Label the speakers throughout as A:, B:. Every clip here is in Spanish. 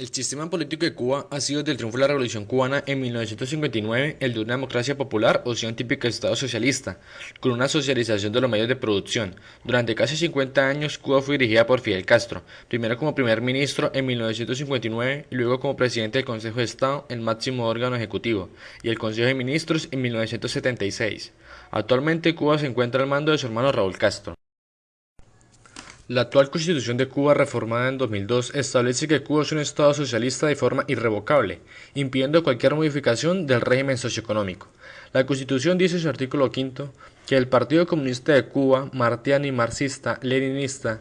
A: El sistema político de Cuba ha sido desde el triunfo de la Revolución Cubana en 1959 el de una democracia popular o un típico Estado socialista, con una socialización de los medios de producción. Durante casi 50 años Cuba fue dirigida por Fidel Castro, primero como primer ministro en 1959 y luego como presidente del Consejo de Estado, el máximo órgano ejecutivo, y el Consejo de Ministros en 1976. Actualmente Cuba se encuentra al mando de su hermano Raúl Castro. La actual Constitución de Cuba, reformada en 2002, establece que Cuba es un Estado socialista de forma irrevocable, impidiendo cualquier modificación del régimen socioeconómico. La Constitución dice en su artículo 5 que el Partido Comunista de Cuba, martiano y marxista-leninista,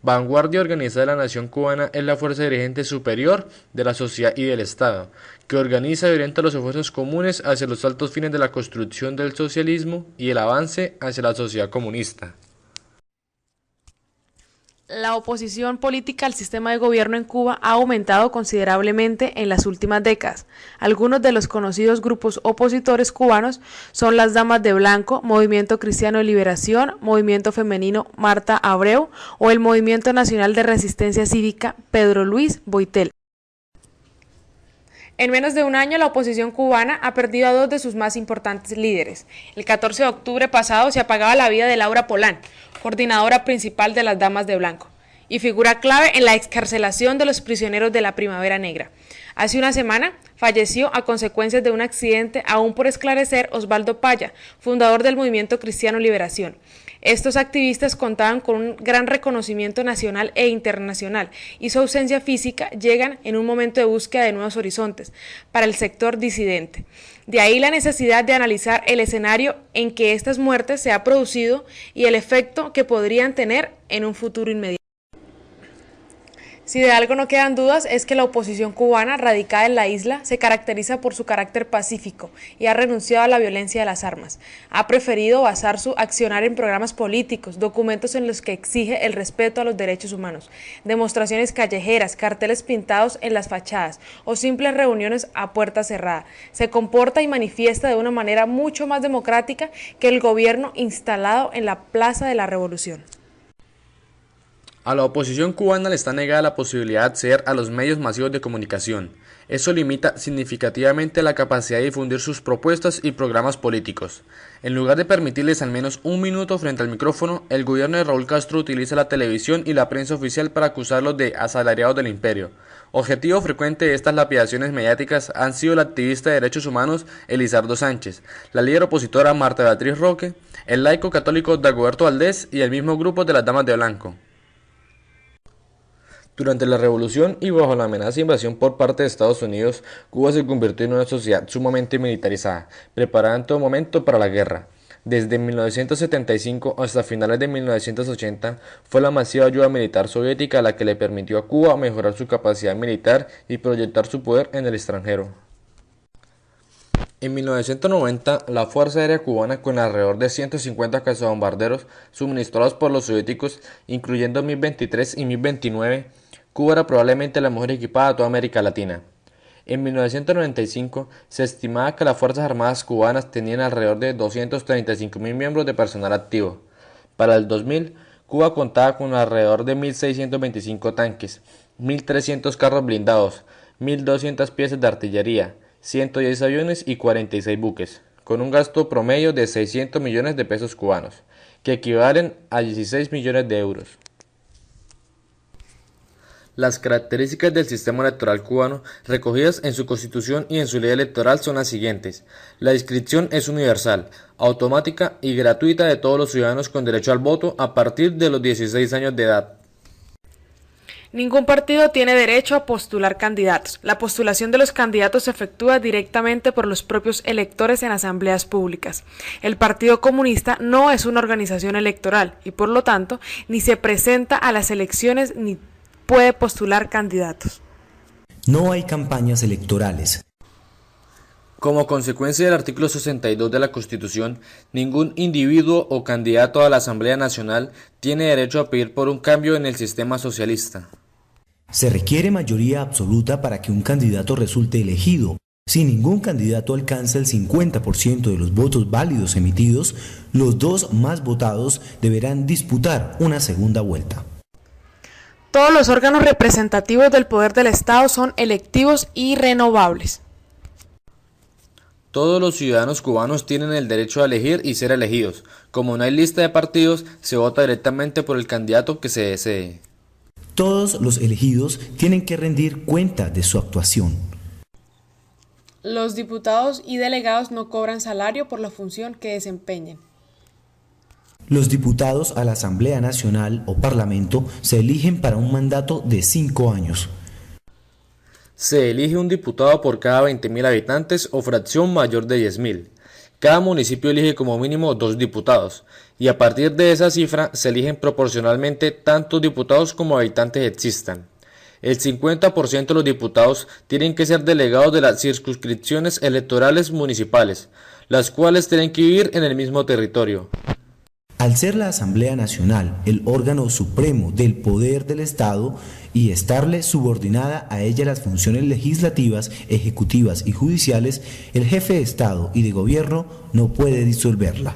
A: vanguardia organizada de la nación cubana, es la fuerza dirigente superior de la sociedad y del Estado, que organiza y orienta los esfuerzos comunes hacia los altos fines de la construcción del socialismo y el avance hacia la sociedad comunista.
B: La oposición política al sistema de gobierno en Cuba ha aumentado considerablemente en las últimas décadas. Algunos de los conocidos grupos opositores cubanos son las Damas de Blanco, Movimiento Cristiano de Liberación, Movimiento Femenino Marta Abreu o el Movimiento Nacional de Resistencia Cívica Pedro Luis Boitel. En menos de un año, la oposición cubana ha perdido a dos de sus más importantes líderes. El 14 de octubre pasado se apagaba la vida de Laura Polán, coordinadora principal de las Damas de Blanco, y figura clave en la excarcelación de los prisioneros de la Primavera Negra. Hace una semana falleció a consecuencias de un accidente aún por esclarecer Osvaldo Paya, fundador del Movimiento Cristiano Liberación. Estos activistas contaban con un gran reconocimiento nacional e internacional y su ausencia física llegan en un momento de búsqueda de nuevos horizontes para el sector disidente. De ahí la necesidad de analizar el escenario en que estas muertes se han producido y el efecto que podrían tener en un futuro inmediato. Si de algo no quedan dudas es que la oposición cubana radicada en la isla se caracteriza por su carácter pacífico y ha renunciado a la violencia de las armas. Ha preferido basar su accionar en programas políticos, documentos en los que exige el respeto a los derechos humanos, demostraciones callejeras, carteles pintados en las fachadas o simples reuniones a puerta cerrada. Se comporta y manifiesta de una manera mucho más democrática que el gobierno instalado en la Plaza de la Revolución.
A: A la oposición cubana le está negada la posibilidad de acceder a los medios masivos de comunicación. Eso limita significativamente la capacidad de difundir sus propuestas y programas políticos. En lugar de permitirles al menos un minuto frente al micrófono, el gobierno de Raúl Castro utiliza la televisión y la prensa oficial para acusarlos de asalariados del imperio. Objetivo frecuente de estas lapidaciones mediáticas han sido la activista de derechos humanos Elizardo Sánchez, la líder opositora Marta Beatriz Roque, el laico católico Dagoberto Valdés y el mismo grupo de las Damas de Blanco. Durante la revolución y bajo la amenaza de invasión por parte de Estados Unidos, Cuba se convirtió en una sociedad sumamente militarizada, preparada en todo momento para la guerra. Desde 1975 hasta finales de 1980 fue la masiva ayuda militar soviética la que le permitió a Cuba mejorar su capacidad militar y proyectar su poder en el extranjero. En 1990, la Fuerza Aérea Cubana, con alrededor de 150 cazabombarderos suministrados por los soviéticos, incluyendo MiG-23 y MiG-29, Cuba era probablemente la mejor equipada de toda América Latina. En 1995, se estimaba que las Fuerzas Armadas cubanas tenían alrededor de 235.000 miembros de personal activo. Para el 2000, Cuba contaba con alrededor de 1.625 tanques, 1.300 carros blindados, 1.200 piezas de artillería, 110 aviones y 46 buques, con un gasto promedio de 600 millones de pesos cubanos, que equivalen a 16 millones de euros. Las características del sistema electoral cubano recogidas en su constitución y en su ley electoral son las siguientes. La inscripción es universal, automática y gratuita de todos los ciudadanos con derecho al voto a partir de los 16 años de edad.
B: Ningún partido tiene derecho a postular candidatos. La postulación de los candidatos se efectúa directamente por los propios electores en asambleas públicas. El Partido Comunista no es una organización electoral y, por lo tanto, ni se presenta a las elecciones ni puede postular candidatos.
C: No hay campañas electorales.
A: Como consecuencia del artículo 62 de la Constitución, ningún individuo o candidato a la Asamblea Nacional tiene derecho a pedir por un cambio en el sistema socialista.
C: Se requiere mayoría absoluta para que un candidato resulte elegido. Si ningún candidato alcanza el 50% de los votos válidos emitidos, los dos más votados deberán disputar una segunda vuelta.
B: Todos los órganos representativos del poder del Estado son electivos y renovables.
A: Todos los ciudadanos cubanos tienen el derecho a elegir y ser elegidos. Como no hay lista de partidos, se vota directamente por el candidato que se desee.
C: Todos los elegidos tienen que rendir cuenta de su actuación.
B: Los diputados y delegados no cobran salario por la función que desempeñen.
C: Los diputados a la Asamblea Nacional o Parlamento se eligen para un mandato de 5 años.
A: Se elige un diputado por cada 20.000 habitantes o fracción mayor de 10.000. Cada municipio elige como mínimo 2 diputados, y a partir de esa cifra se eligen proporcionalmente tantos diputados como habitantes existan. El 50% de los diputados tienen que ser delegados de las circunscripciones electorales municipales, las cuales tienen que vivir en el mismo territorio.
C: Al ser la Asamblea Nacional el órgano supremo del poder del Estado y estarle subordinada a ella las funciones legislativas, ejecutivas y judiciales, el jefe de Estado y de gobierno no puede disolverla.